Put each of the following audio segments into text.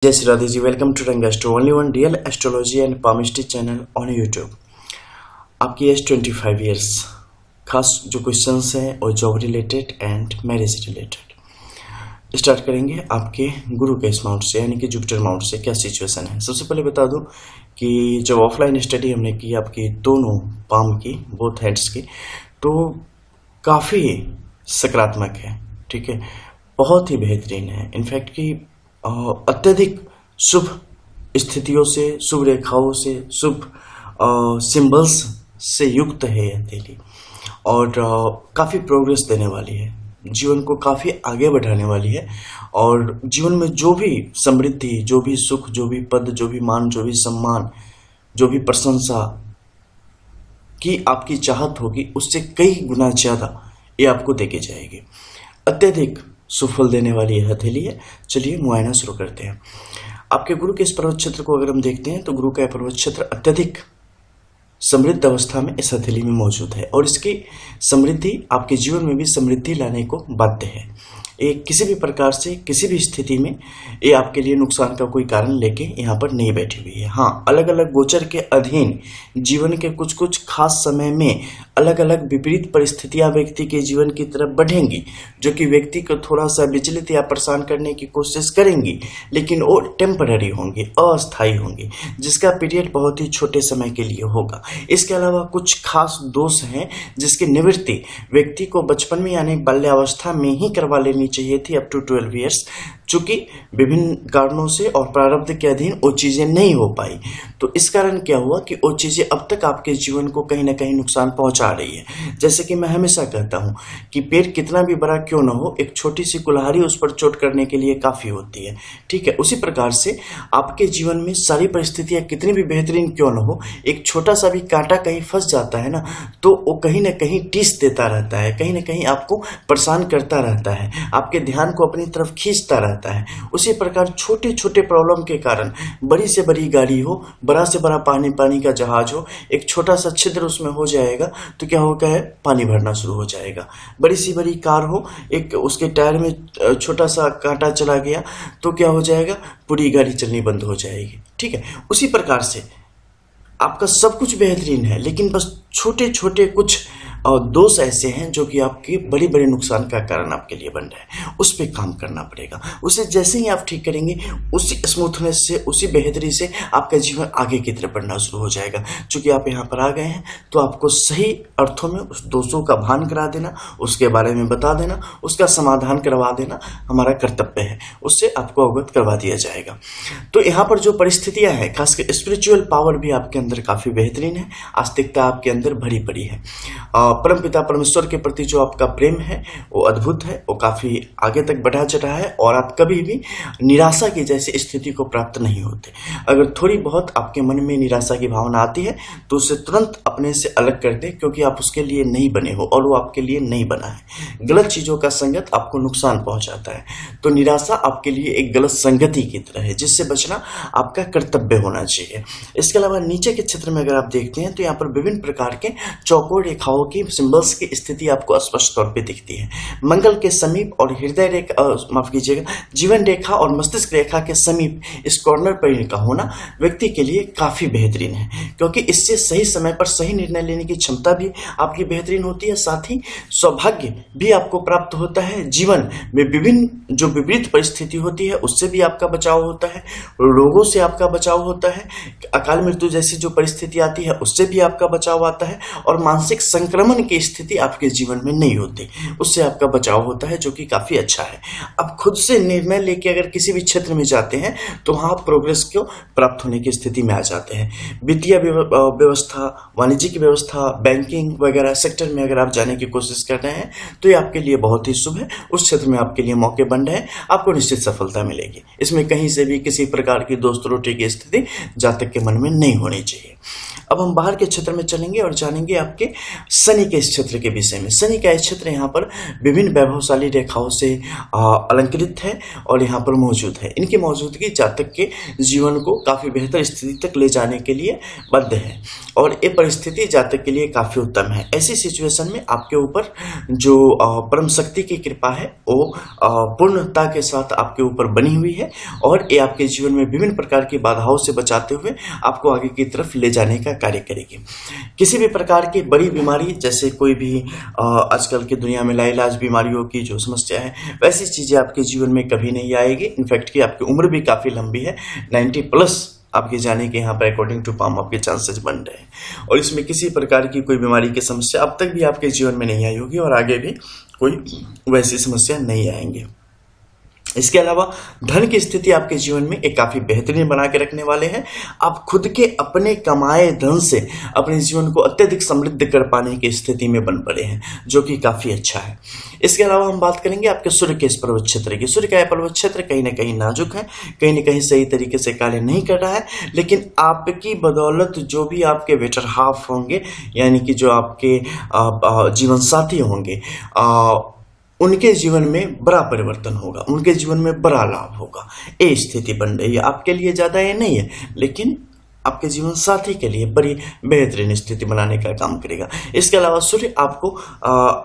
जय Shri Radhe ji. Welcome to रंग astro, only one real astrology and palmistry channel on YouTube. आपकी as 25 years, खास जो क्वेश्चंस हैं और job related and marriage related. Start करेंगे आपके गुरु के इस माउंट से, यानी कि जुपिटर माउंट से क्या सिचुएशन है। सबसे पहले बता दूं कि जब ऑफलाइन स्टडी हमने की आपकी दोनों पाम की, बोथ हैंड्स की, तो काफ़ी सकारात्मक है। ठीक है, बहुत ही बेहतरीन है। इनफैक्ट कि अत्यधिक शुभ स्थितियों से, शुभ रेखाओं से, शुभ सिंबल्स से युक्त है यह हथेली, और काफ़ी प्रोग्रेस देने वाली है, जीवन को काफ़ी आगे बढ़ाने वाली है। और जीवन में जो भी समृद्धि, जो भी सुख, जो भी पद, जो भी मान, जो भी सम्मान, जो भी प्रशंसा की आपकी चाहत होगी, उससे कई गुना ज़्यादा ये आपको देके जाएगी। अत्यधिक सुफल देने वाली यह हथेली है। चलिए मुआयना शुरू करते हैं। आपके गुरु के इस पर्वत क्षेत्र को अगर हम देखते हैं तो गुरु का पर्वत क्षेत्र अत्यधिक समृद्ध अवस्था में इस हथेली में मौजूद है, और इसकी समृद्धि आपके जीवन में भी समृद्धि लाने को बाध्य है। एक किसी भी प्रकार से, किसी भी स्थिति में ये आपके लिए नुकसान का कोई कारण लेके यहाँ पर नहीं बैठी हुई है। हाँ, अलग अलग गोचर के अधीन जीवन के कुछ कुछ खास समय में अलग अलग विपरीत परिस्थितियां व्यक्ति के जीवन की तरफ बढ़ेंगी, जो कि व्यक्ति को थोड़ा सा विचलित या परेशान करने की कोशिश करेंगी, लेकिन वो टेम्पररी होंगी, अस्थायी होंगी, जिसका पीरियड बहुत ही छोटे समय के लिए होगा। इसके अलावा कुछ खास दोष हैं जिसकी निवृत्ति व्यक्ति को बचपन में यानी बाल्यावस्था में ही करवा लेनी चाहिए थी, अप टू 12 ईयर्स। चूंकि विभिन्न कारणों से और प्रारब्ध के अधीन वो चीजें नहीं हो पाई, तो इस कारण क्या हुआ कि वो चीजें अब तक आपके जीवन को कहीं ना कहीं नुकसान पहुंचा रही है। जैसे कि मैं हमेशा कहता हूं कि पेड़ कितना भी बड़ा क्यों ना हो, एक छोटी सी कुल्हाड़ी उस पर चोट करने के लिए काफी होती है। ठीक है, उसी प्रकार से आपके जीवन में सारी परिस्थितियां कितनी भी बेहतरीन क्यों ना हो, एक छोटा सा भी कांटा कहीं फंस जाता है ना, तो वो कहीं ना कहीं टीस देता रहता है, कहीं ना कहीं आपको परेशान करता रहता है, आपके ध्यान को अपनी तरफ खींचता रहता है। उसी प्रकार छोटे छोटे प्रॉब्लम के कारण बड़ी से बड़ी गाड़ी हो, बड़ा से बड़ा पानी का जहाज हो, एक छोटा सा छिद्र उसमें हो जाएगा तो क्या होगा है, पानी भरना शुरू हो जाएगा। बड़ी सी बड़ी कार हो, एक उसके टायर में छोटा सा कांटा चला गया तो क्या हो जाएगा, पूरी गाड़ी चलनी बंद हो जाएगी। ठीक है, उसी प्रकार से आपका सब कुछ बेहतरीन है, लेकिन बस छोटे छोटे कुछ दोष ऐसे हैं जो कि आपके बड़े बड़े नुकसान का कारण आपके लिए बन रहे हैं। उस पर काम करना पड़ेगा। उसे जैसे ही आप ठीक करेंगे, उसी स्मूथनेस से, उसी बेहतरी से आपका जीवन आगे की तरफ बढ़ना शुरू हो जाएगा। चूंकि आप यहाँ पर आ गए हैं तो आपको सही अर्थों में उस दोषों का भान करा देना, उसके बारे में बता देना, उसका समाधान करवा देना हमारा कर्तव्य है। उससे आपको अवगत करवा दिया जाएगा। तो यहाँ पर जो परिस्थितियां हैं, खासकर स्पिरिचुअल पावर भी आपके अंदर काफी बेहतरीन है, आस्तिकता आपके अंदर भरी पड़ी है। परमपिता परमेश्वर के प्रति जो आपका प्रेम है वो अद्भुत है, वो काफी आगे तक बढ़ा चढ़ा है, और आप कभी भी निराशा की जैसी स्थिति को प्राप्त नहीं होते। अगर थोड़ी बहुत आपके मन में निराशा की भावना आती है तो उसे तुरंत अपने से अलग कर दे, क्योंकि आप उसके लिए नहीं बने हो और वो आपके लिए नहीं बना है। गलत चीजों का संगत आपको नुकसान पहुंचाता है, तो निराशा आपके लिए एक गलत संगति की तरह है, जिससे बचना आपका कर्तव्य होना चाहिए। इसके अलावा नीचे के क्षेत्र में अगर आप देखते हैं तो यहाँ पर विभिन्न प्रकार के चौकोर रेखाओं की, सिंबल्स की स्थिति आपको स्पष्ट तौर पे दिखती है। मंगल के समीप और हृदय रेखा, माफ कीजिएगा, जीवन रेखा और मस्तिष्क रेखा के समीप इस कॉर्नर पर इनका होना व्यक्ति के लिए काफी बेहतरीन है, क्योंकि इससे सही समय पर सही निर्णय लेने की क्षमता भी आपकी बेहतरीन होती है। साथ ही सौभाग्य भी आपको प्राप्त होता है। जीवन में विभिन्न जो विपरीत परिस्थिति होती है उससे भी आपका बचाव होता है, रोगों से आपका बचाव होता है, अकाल मृत्यु जैसी जो परिस्थिति आती है उससे भी आपका बचाव आता है, और मानसिक संक्रमण की स्थिति आपके जीवन में नहीं होती, उससे आपका बचाव होता है, जो कि काफी अच्छा है। अब खुद से निर्णय लेके अगर किसी भी क्षेत्र में जाते हैं तो वहां प्रोग्रेस को प्राप्त होने की स्थिति में आ जाते हैं। वित्तीय व्यवस्था, वाणिज्यिक व्यवस्था, बैंकिंग वगैरह सेक्टर में अगर आप जाने की कोशिश कर रहे हैं तो ये आपके लिए बहुत ही शुभ है। उस क्षेत्र में आपके लिए मौके बन रहे हैं, आपको निश्चित सफलता मिलेगी। इसमें कहीं से भी किसी प्रकार की दोष त्रुटि की स्थिति जातक के मन में नहीं होनी चाहिए। अब हम बाहर के क्षेत्र में चलेंगे और जानेंगे आपके शनि के इस क्षेत्र के विषय में। शनि का इस क्षेत्र यहाँ पर विभिन्न वैभवशाली रेखाओं से अलंकृत है और यहाँ पर मौजूद है। इनकी मौजूदगी जातक के जीवन को काफी बेहतर स्थिति तक ले जाने के लिए बद्ध है और ये परिस्थिति जातक के लिए काफी उत्तम है। ऐसी सिचुएशन में आपके ऊपर जो परम शक्ति की कृपा है वो पूर्णता के साथ आपके ऊपर बनी हुई है और ये आपके जीवन में विभिन्न प्रकार की बाधाओं से बचाते हुए आपको आगे की तरफ ले जाने का कार्य करेगी। किसी भी प्रकार की बड़ी बीमारी, जैसे कोई भी आजकल की दुनिया में लाइलाज बीमारियों की जो समस्या है, वैसी चीजें आपके जीवन में कभी नहीं आएगी। इनफैक्ट कि आपकी उम्र भी काफी लंबी है, 90+ आपके जाने के यहाँ पर अकॉर्डिंग टू पाम आपके चांसेस बन रहे हैं और इसमें किसी प्रकार की कोई बीमारी की समस्या अब तक भी आपके जीवन में नहीं आई होगी और आगे भी कोई वैसी समस्या नहीं आएंगे। इसके अलावा धन की स्थिति आपके जीवन में एक काफी बेहतरीन बना के रखने वाले हैं। आप खुद के अपने कमाए धन से अपने जीवन को अत्यधिक समृद्ध कर पाने की स्थिति में बन पड़े हैं, जो कि काफी अच्छा है। इसके अलावा हम बात करेंगे आपके सूर्य के इस पर्वत क्षेत्र की। सूर्य का यह पर्वत क्षेत्र कहीं ना कहीं नाजुक है, कहीं ना कहीं सही तरीके से कार्य नहीं कर रहा है, लेकिन आपकी बदौलत जो भी आपके बेटर हाफ होंगे, यानी कि जो आपके जीवन साथी होंगे, उनके जीवन में बड़ा परिवर्तन होगा, उनके जीवन में बड़ा लाभ होगा। ये स्थिति बन रही है। आपके लिए ज्यादा ये नहीं है, लेकिन आपके जीवन साथी के लिए बड़ी बेहतरीन स्थिति बनाने का काम करेगा। इसके अलावा सूर्य आपको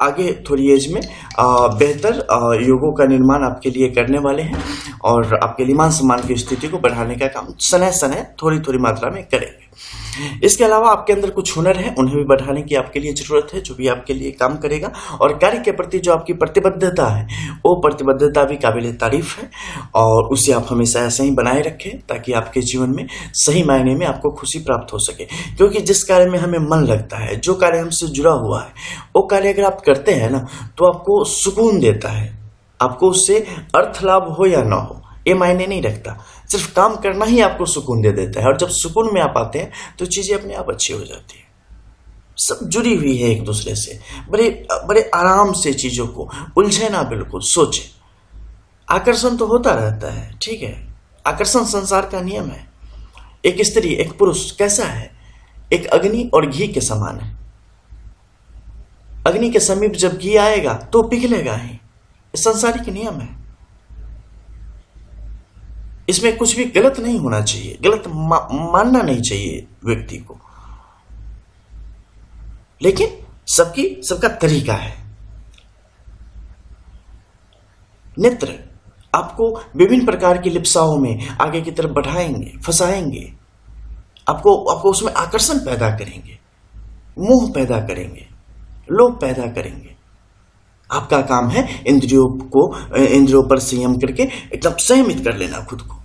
आगे थोड़ी एज में बेहतर योगों का निर्माण आपके लिए करने वाले हैं और आपके लिए मान सम्मान की स्थिति को बढ़ाने का काम समय समय थोड़ी थोड़ी मात्रा में करेंगे। इसके अलावा आपके अंदर कुछ हुनर है, उन्हें भी बढ़ाने की आपके लिए जरूरत है, जो भी आपके लिए काम करेगा। और कार्य के प्रति जो आपकी प्रतिबद्धता है, वो प्रतिबद्धता भी काबिल तारीफ है और उसे आप हमेशा ऐसे ही बनाए रखें ताकि आपके जीवन में सही मायने में आपको खुशी प्राप्त हो सके। क्योंकि जिस कार्य में हमें मन लगता है, जो कार्य हमसे जुड़ा हुआ है, वो कार्य अगर आप करते हैं ना, तो आपको सुकून देता है। आपको उससे अर्थ लाभ हो या ना हो, ये मायने नहीं रखता, सिर्फ काम करना ही आपको सुकून दे देता है। और जब सुकून में आप आते हैं तो चीजें अपने आप अच्छी हो जाती है। सब जुड़ी हुई है एक दूसरे से, बड़े बड़े आराम से चीजों को उलझे ना, बिल्कुल सोचे। आकर्षण तो होता रहता है, ठीक है, आकर्षण संसार का नियम है। एक स्त्री एक पुरुष कैसा है, एक अग्नि और घी के समान है। अग्नि के समीप जब घी आएगा तो पिघलेगा ही, संसारिक नियम है। इसमें कुछ भी गलत नहीं होना चाहिए, गलत मानना नहीं चाहिए व्यक्ति को, लेकिन सबका तरीका है। नेत्र आपको विभिन्न प्रकार की लिप्साओं में आगे की तरफ बढ़ाएंगे, फंसाएंगे, आपको उसमें आकर्षण पैदा करेंगे, मोह पैदा करेंगे, लोभ पैदा करेंगे। आपका काम है इंद्रियों पर संयम करके एकदम संयमित कर लेना खुद को।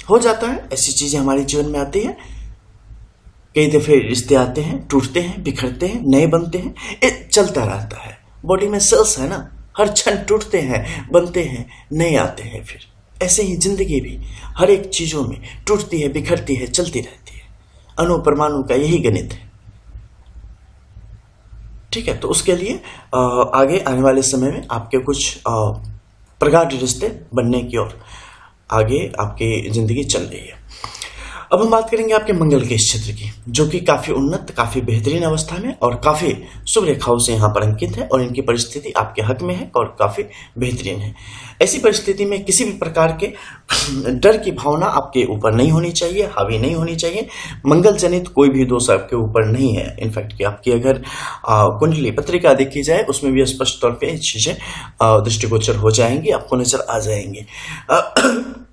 हो जाता है, ऐसी चीजें हमारे जीवन में आती है। कई दफे रिश्ते आते हैं, टूटते हैं, बिखरते हैं, नए बनते हैं, ये चलता रहता है। बॉडी में सेल्स है ना, हर क्षण टूटते हैं, बनते हैं, नए आते हैं। फिर ऐसे ही जिंदगी भी हर एक चीजों में टूटती है, बिखरती है, चलती रहती है। अणु परमाणु का यही गणित है, ठीक है। तो उसके लिए आगे आने वाले समय में आपके कुछ प्रगाढ़ रिश्ते बनने की ओर आगे आपकी जिंदगी चल रही है। अब हम बात करेंगे आपके मंगल के इस क्षेत्र की, जो कि काफी उन्नत, काफी बेहतरीन अवस्था में और काफी शुभ रेखाओं से यहाँ पर अंकित है और इनकी परिस्थिति आपके हक में है और काफी बेहतरीन है। ऐसी परिस्थिति में किसी भी प्रकार के डर की भावना आपके ऊपर नहीं होनी चाहिए, हावी नहीं होनी चाहिए। मंगल जनित कोई भी दोष आपके ऊपर नहीं है। इनफैक्ट कि आपकी अगर कुंडली पत्रिका देखी जाए, उसमें भी स्पष्ट तौर पर चीजें दृष्टिगोचर हो जाएंगी, आपको नजर आ जाएंगी।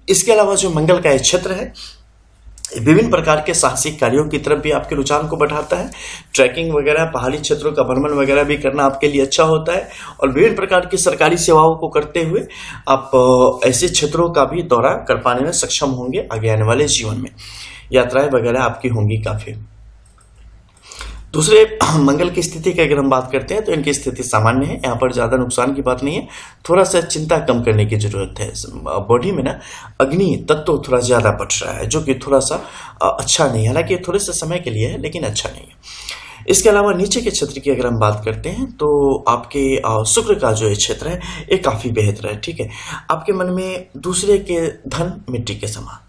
इसके अलावा जो मंगल का क्षेत्र है, विभिन्न प्रकार के साहसिक कार्यों की तरफ भी आपके रुझान को बढ़ाता है। ट्रैकिंग वगैरह, पहाड़ी क्षेत्रों का भ्रमण वगैरह भी करना आपके लिए अच्छा होता है और विभिन्न प्रकार की सरकारी सेवाओं को करते हुए आप ऐसे क्षेत्रों का भी दौरा कर पाने में सक्षम होंगे। आगे आने वाले जीवन में यात्राएं वगैरह आपकी होंगी काफी। दूसरे मंगल की स्थिति की अगर हम बात करते हैं तो इनकी स्थिति सामान्य है, यहाँ पर ज्यादा नुकसान की बात नहीं है। थोड़ा सा चिंता कम करने की जरूरत है। बॉडी में ना अग्नि तत्व थोड़ा ज्यादा बढ़ रहा है, जो कि थोड़ा सा अच्छा नहीं है। हालांकि थोड़े से समय के लिए है, लेकिन अच्छा नहीं है। इसके अलावा नीचे के क्षेत्र की अगर हम बात करते हैं तो आपके शुक्र का जो ये क्षेत्र है ये काफी बेहतर है। ठीक है, आपके मन में दूसरे के धन मिट्टी के समान,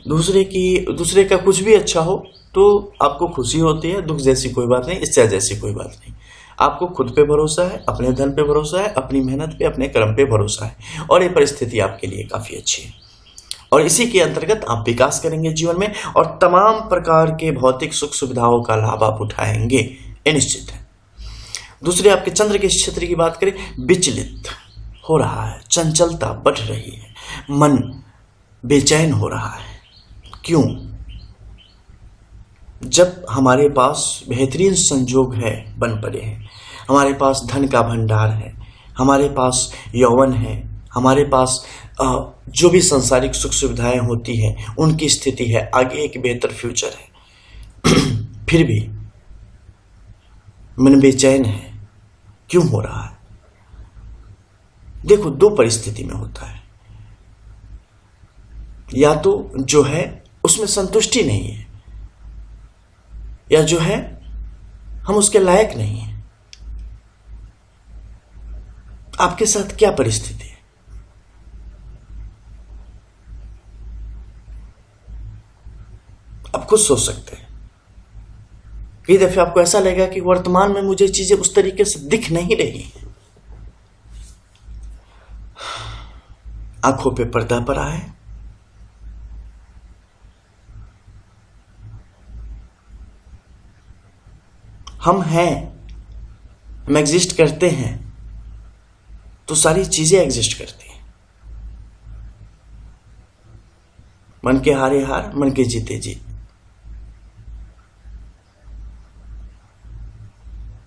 दूसरे का कुछ भी अच्छा हो तो आपको खुशी होती है, दुख जैसी कोई बात नहीं, इच्छा जैसी कोई बात नहीं। आपको खुद पे भरोसा है, अपने धन पे भरोसा है, अपनी मेहनत पे, अपने कर्म पे भरोसा है और ये परिस्थिति आपके लिए काफी अच्छी है और इसी के अंतर्गत आप विकास करेंगे जीवन में और तमाम प्रकार के भौतिक सुख सुविधाओं का लाभ आप उठाएंगे, ये निश्चित है। दूसरे आपके चंद्र के क्षेत्र की बात करें, विचलित हो रहा है, चंचलता बढ़ रही है, मन बेचैन हो रहा है। क्यों? जब हमारे पास बेहतरीन संजोग है, बन पड़े हैं, हमारे पास धन का भंडार है, हमारे पास यौवन है, हमारे पास जो भी सांसारिक सुख सुविधाएं होती हैं उनकी स्थिति है, आगे एक बेहतर फ्यूचर है, फिर भी मन बेचैन है। क्यों हो रहा है? देखो, दो परिस्थिति में होता है, या तो जो है उसमें संतुष्टि नहीं है, या जो है हम उसके लायक नहीं हैं। आपके साथ क्या परिस्थिति है? आप खुद सोच सकते हैं। कई दफे आपको ऐसा लगेगा कि वर्तमान में मुझे चीजें उस तरीके से दिख नहीं रही, आंखों पे पर्दा पड़ा है, हम हैं, हम एग्जिस्ट करते हैं तो सारी चीजें एग्जिस्ट करती हैं। मन के हारे हार, मन के जीते जीत।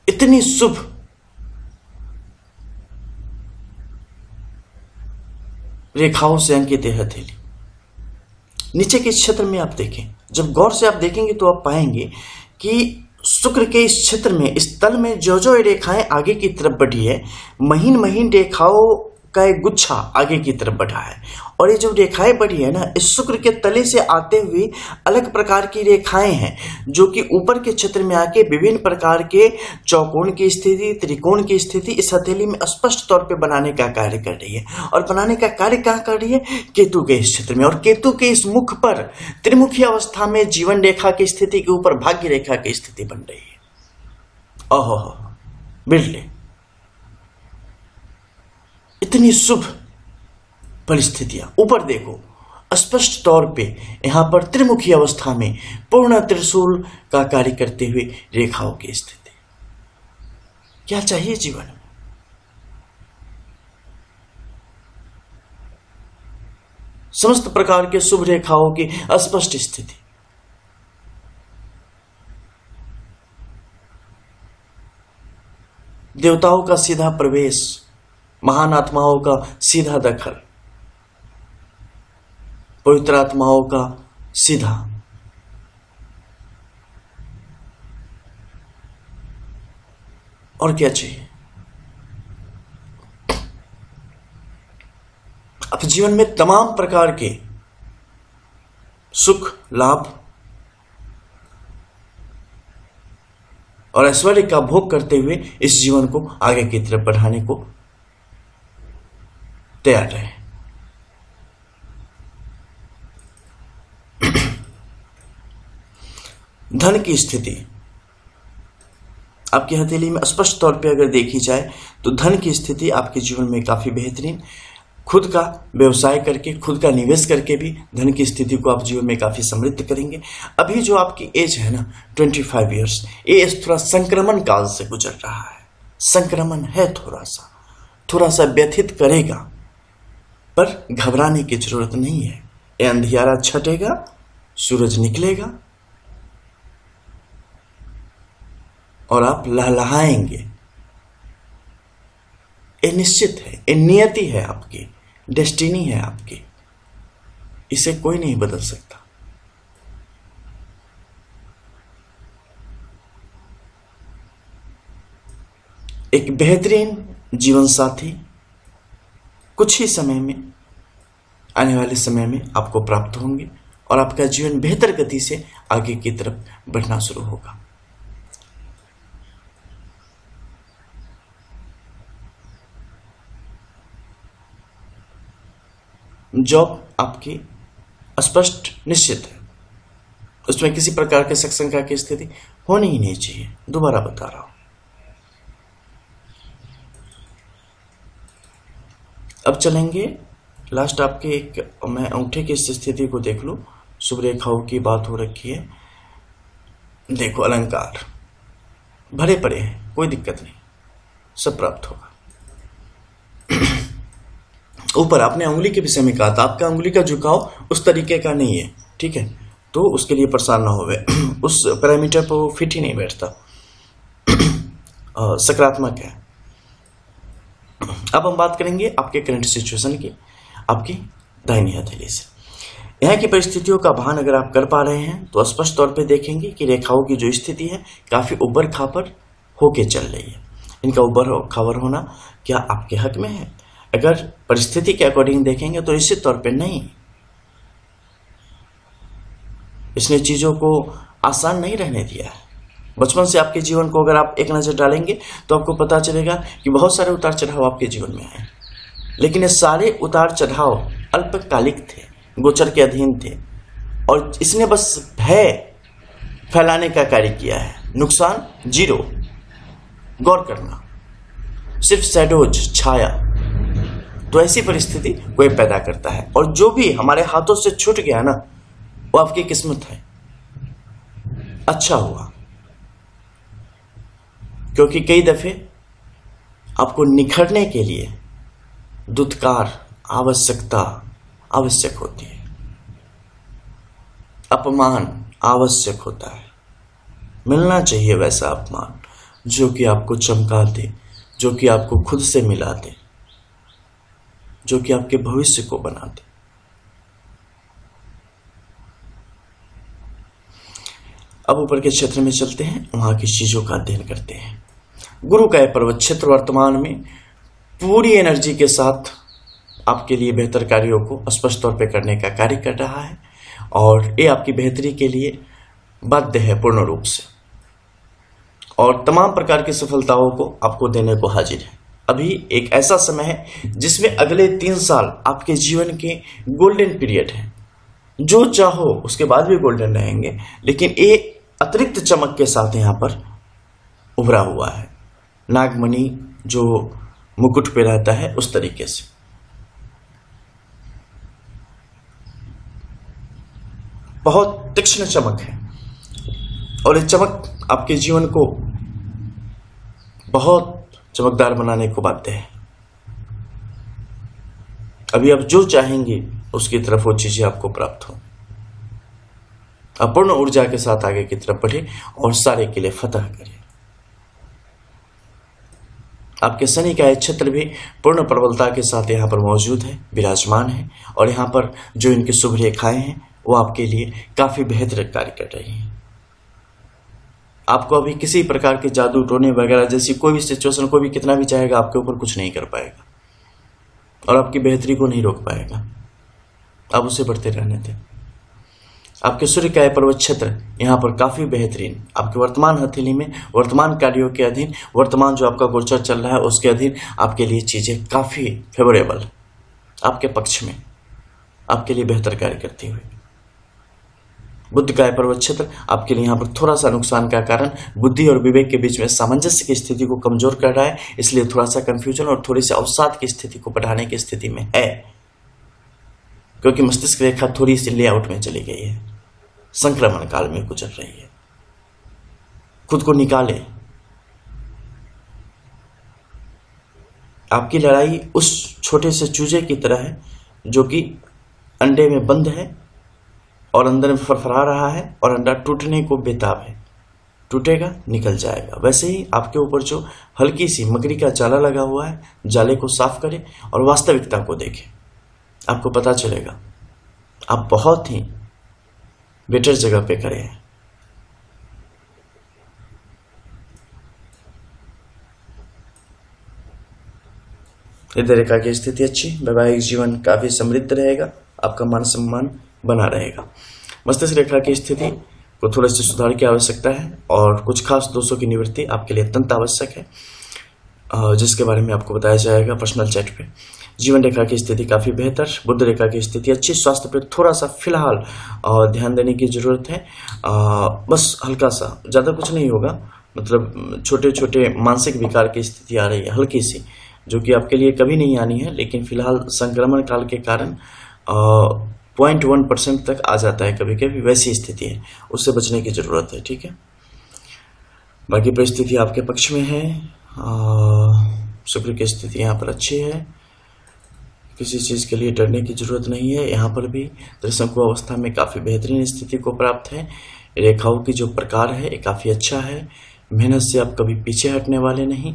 इतनी शुभ रेखाओं से अंकित है हथेली। नीचे के क्षेत्र में आप देखें, जब गौर से आप देखेंगे तो आप पाएंगे कि शुक्र के इस क्षेत्र में, इस तल में जो जो रेखाएं आगे की तरफ बढ़ी है, महीन महीन रेखाओं का एक गुच्छा आगे की तरफ बढ़ा है और ये जो रेखाएं बढ़ी है ना, इस शुक्र के तले से आते हुए अलग प्रकार की रेखाएं हैं जो कि ऊपर के क्षेत्र में आके विभिन्न प्रकार के चौकोन की स्थिति, त्रिकोण की स्थिति इस हथेली में स्पष्ट तौर पे बनाने का कार्य कर रही है। और बनाने का कार्य कहाँ कर रही है? केतु के इस क्षेत्र में। और केतु के इस मुख पर त्रिमुखी अवस्था में जीवन रेखा की स्थिति के ऊपर भाग्य रेखा की स्थिति बन रही है। ओहो, बिल्कुल इतनी शुभ परिस्थितियां। ऊपर देखो, स्पष्ट तौर पे यहां पर त्रिमुखी अवस्था में पूर्ण त्रिशूल का कार्य करते हुए रेखाओं की स्थिति। क्या चाहिए जीवन में? समस्त प्रकार के शुभ रेखाओं की स्पष्ट स्थिति। देवताओं का सीधा प्रवेश, महान आत्माओं का सीधा दखल, पवित्र आत्माओं का सीधा, और क्या चाहिए? अब जीवन में तमाम प्रकार के सुख, लाभ और ऐश्वर्य का भोग करते हुए इस जीवन को आगे की तरफ बढ़ाने को तैयार रहे। धन की स्थिति आपकी हथेली में स्पष्ट तौर पे अगर देखी जाए तो धन की स्थिति आपके जीवन में काफी बेहतरीन। खुद का व्यवसाय करके, खुद का निवेश करके भी धन की स्थिति को आप जीवन में काफी समृद्ध करेंगे। अभी जो आपकी एज है ना 25 इयर्स, ये एज थोड़ा संक्रमण काल से गुजर रहा है। संक्रमण है, थोड़ा सा व्यथित करेगा, पर घबराने की जरूरत नहीं है। ये अंधियारा छटेगा, सूरज निकलेगा और आप लहलहाएंगे। ये निश्चित है, ये नियति है आपकी, डेस्टिनी है आपकी, इसे कोई नहीं बदल सकता। एक बेहतरीन जीवन साथी कुछ ही समय में, आने वाले समय में आपको प्राप्त होंगे और आपका जीवन बेहतर गति से आगे की तरफ बढ़ना शुरू होगा। जॉब आपकी स्पष्ट निश्चित है, उसमें किसी प्रकार के शंका की स्थिति होनी ही नहीं चाहिए। दोबारा बता रहा हूं। अब चलेंगे लास्ट आपके एक, मैं अंगूठे की स्थिति को देख लो। शुभ रेखाओं की बात हो रखी है। देखो अलंकार भरे पड़े हैं, कोई दिक्कत नहीं, सब प्राप्त होगा। ऊपर आपने उंगली के विषय में कहा था, आपका उंगली का झुकाव उस तरीके का नहीं है, ठीक है, तो उसके लिए परेशान ना होवे। उस पैरामीटर पर वो फिट ही नहीं बैठता। सकारात्मक है। अब हम बात करेंगे आपके करंट सिचुएशन की, आपकी दाहिनी हथेली से। यहाँ की परिस्थितियों का भान अगर आप कर पा रहे हैं तो स्पष्ट तौर पे देखेंगे कि रेखाओं की जो स्थिति है काफी उबर खापर होके चल रही है। इनका उबर खाबर होना क्या आपके हक में है? अगर परिस्थिति के अकॉर्डिंग देखेंगे तो निश्चित तौर पे नहीं। इसने चीजों को आसान नहीं रहने दिया है। बचपन से आपके जीवन को अगर आप एक नजर डालेंगे तो आपको पता चलेगा कि बहुत सारे उतार चढ़ाव आपके जीवन में आए, लेकिन ये सारे उतार चढ़ाव अल्पकालिक थे, गोचर के अधीन थे, और इसने बस भय फैलाने का कार्य किया है। नुकसान जीरो। गौर करना, सिर्फ शैडोज, छाया। तो ऐसी परिस्थिति कोई पैदा करता है, और जो भी हमारे हाथों से छूट गया ना, वो आपकी किस्मत है। अच्छा हुआ, क्योंकि कई दफे आपको निखरने के लिए दुत्कार आवश्यकता आवश्यक होती है, अपमान आवश्यक होता है। मिलना चाहिए वैसा अपमान जो कि आपको चमका दे, जो कि आपको खुद से मिला दे, जो कि आपके भविष्य को बना दे। अब ऊपर के क्षेत्र में चलते हैं, वहां की चीजों का अध्ययन करते हैं। गुरु का यह पर्वत क्षेत्र वर्तमान में पूरी एनर्जी के साथ आपके लिए बेहतर कार्यों को स्पष्ट तौर पे करने का कार्य कर रहा है, और ये आपकी बेहतरी के लिए बाध्य है पूर्ण रूप से, और तमाम प्रकार की सफलताओं को आपको देने को हाजिर है। अभी एक ऐसा समय है जिसमें अगले 3 साल आपके जीवन के गोल्डन पीरियड है। जो चाहो उसके बाद भी गोल्डन रहेंगे, लेकिन ये अतिरिक्त चमक के साथ यहां पर उभरा हुआ है। नागमणि जो मुकुट पे रहता है उस तरीके से। बहुत तीक्ष्ण चमक है, और ये चमक आपके जीवन को बहुत चमकदार बनाने को बाध्य है। अभी आप जो चाहेंगे उसकी तरफ वो चीजें आपको प्राप्त हो। अपूर्ण ऊर्जा के साथ आगे की तरफ बढ़े और सारे के लिए फतह करें। आपके शनि का क्षेत्र भी पूर्ण प्रबलता के साथ यहाँ पर मौजूद है, विराजमान है, और यहाँ पर जो इनकी शुभ रेखाएं हैं वो आपके लिए काफी बेहतर कार्य कर रही हैं। आपको अभी किसी प्रकार के जादू टोने वगैरह जैसी कोई भी सिचुएशन, कोई भी कितना भी चाहेगा आपके ऊपर कुछ नहीं कर पाएगा, और आपकी बेहतरी को नहीं रोक पाएगा। आप उसे बढ़ते रहने दें। आपके सूर्य का पर्वत क्षेत्र यहाँ पर काफी बेहतरीन, आपके वर्तमान हथेली में वर्तमान कार्यों के अधीन, वर्तमान जो आपका गोचर चल रहा है उसके अधीन आपके लिए चीजें काफी फेवरेबल, आपके पक्ष में, आपके लिए बेहतर कार्य करती हुई। बुध का पर्वत क्षेत्र आपके लिए यहाँ पर थोड़ा सा नुकसान का कारण बुद्धि और विवेक के बीच में सामंजस्य की स्थिति को कमजोर कर रहा है, इसलिए थोड़ा सा कंफ्यूजन और थोड़ी सी अवसाद की स्थिति को बढ़ाने की स्थिति में है, क्योंकि मस्तिष्क रेखा थोड़ी सी लेआउट में चली गई है, संक्रमण काल में गुजर रही है। खुद को निकाले। आपकी लड़ाई उस छोटे से चूजे की तरह है जो कि अंडे में बंद है और अंदर में फरफरा रहा है, और अंडा टूटने को बेताब है। टूटेगा, निकल जाएगा। वैसे ही आपके ऊपर जो हल्की सी मकड़ी का जाला लगा हुआ है, जाले को साफ करें और वास्तविकता को देखें। आपको पता चलेगा आप बहुत ही बेटर जगह पे खड़े हैं। इधर रेखा की स्थिति अच्छी, वैवाहिक जीवन काफी समृद्ध रहेगा, आपका मान सम्मान बना रहेगा। मस्तिष्क रेखा की स्थिति को थोड़ा सा सुधार की आवश्यकता है, और कुछ खास दोषों की निवृत्ति आपके लिए अत्यंत आवश्यक है, जिसके बारे में आपको बताया जाएगा पर्सनल चैट पे। जीवन रेखा की स्थिति काफ़ी बेहतर, बुध रेखा की स्थिति अच्छी, स्वास्थ्य पर थोड़ा सा फिलहाल ध्यान देने की ज़रूरत है। बस हल्का सा, ज़्यादा कुछ नहीं होगा, मतलब छोटे छोटे मानसिक विकार की स्थिति आ रही है हल्की सी, जो कि आपके लिए कभी नहीं आनी है, लेकिन फिलहाल संक्रमण काल के कारण 0.1% तक आ जाता है कभी कभी, वैसी स्थिति है, उससे बचने की ज़रूरत है। ठीक है, बाकी परिस्थिति आपके पक्ष में है। शुक्र की स्थिति यहाँ पर अच्छी है, किसी चीज़ के लिए डरने की जरूरत नहीं है। यहाँ पर भी त्रिशंकु अवस्था में काफ़ी बेहतरीन स्थिति को प्राप्त है। रेखाओं की जो प्रकार है ये काफ़ी अच्छा है। मेहनत से आप कभी पीछे हटने वाले नहीं।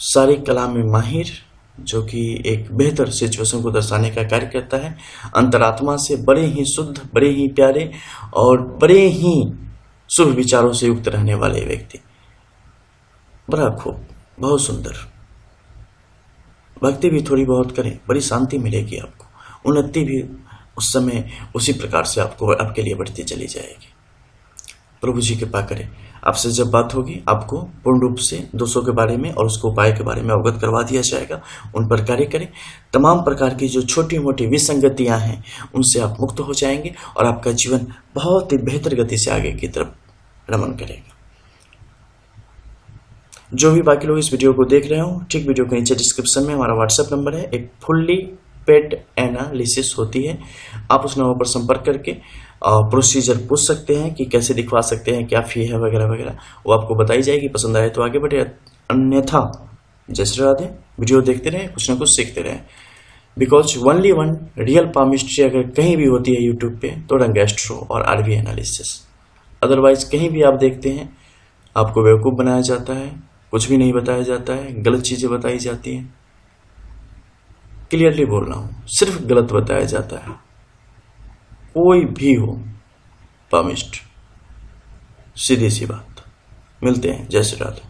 सारी कला में माहिर, जो कि एक बेहतर सिचुएशन को दर्शाने का कार्य करता है। अंतरात्मा से बड़े ही शुद्ध, बड़े ही प्यारे और बड़े ही शुभ विचारों से युक्त रहने वाले व्यक्ति, बड़ा खूब, बहुत सुंदर। भक्ति भी थोड़ी बहुत करें, बड़ी शांति मिलेगी आपको। उन्नति भी उस समय उसी प्रकार से आपको आपके लिए बढ़ती चली जाएगी। प्रभु जी कृपा करें, आपसे जब बात होगी आपको पूर्ण रूप से दोषों के बारे में और उसके उपाय के बारे में अवगत करवा दिया जाएगा। उन पर कार्य करें। तमाम प्रकार की जो छोटी मोटी विसंगतियां हैं उनसे आप मुक्त हो जाएंगे और आपका जीवन बहुत ही बेहतर गति से आगे की तरफ रमन करेगा। जो भी बाकी लोग इस वीडियो को देख रहे हो, ठीक वीडियो के नीचे डिस्क्रिप्शन में हमारा व्हाट्सएप नंबर है, एक फुल्ली पेड एनालिसिस होती है। आप उस नंबर पर संपर्क करके प्रोसीजर पूछ सकते हैं कि कैसे दिखवा सकते हैं, क्या फी है वगैरह वगैरह, वो आपको बताई जाएगी। पसंद आए तो आगे बढ़े, अन्यथा जय श्री राधे। वीडियो देखते रहें, कुछ ना कुछ सीखते रहें। Because only one real palmistry अगर कहीं भी होती है यूट्यूब पे तो रंग एस्ट्रो और आरवी एनालिसिस। अदरवाइज कहीं भी आप देखते हैं आपको बेवकूफ़ बनाया जाता है, कुछ भी नहीं बताया जाता है, गलत चीज़ें बताई जाती हैं। क्लियरली बोल रहा हूँ, सिर्फ गलत बताया जाता है। कोई भी हो पामिस्ट, सीधी सी बात। मिलते हैं, जय श्री राधे।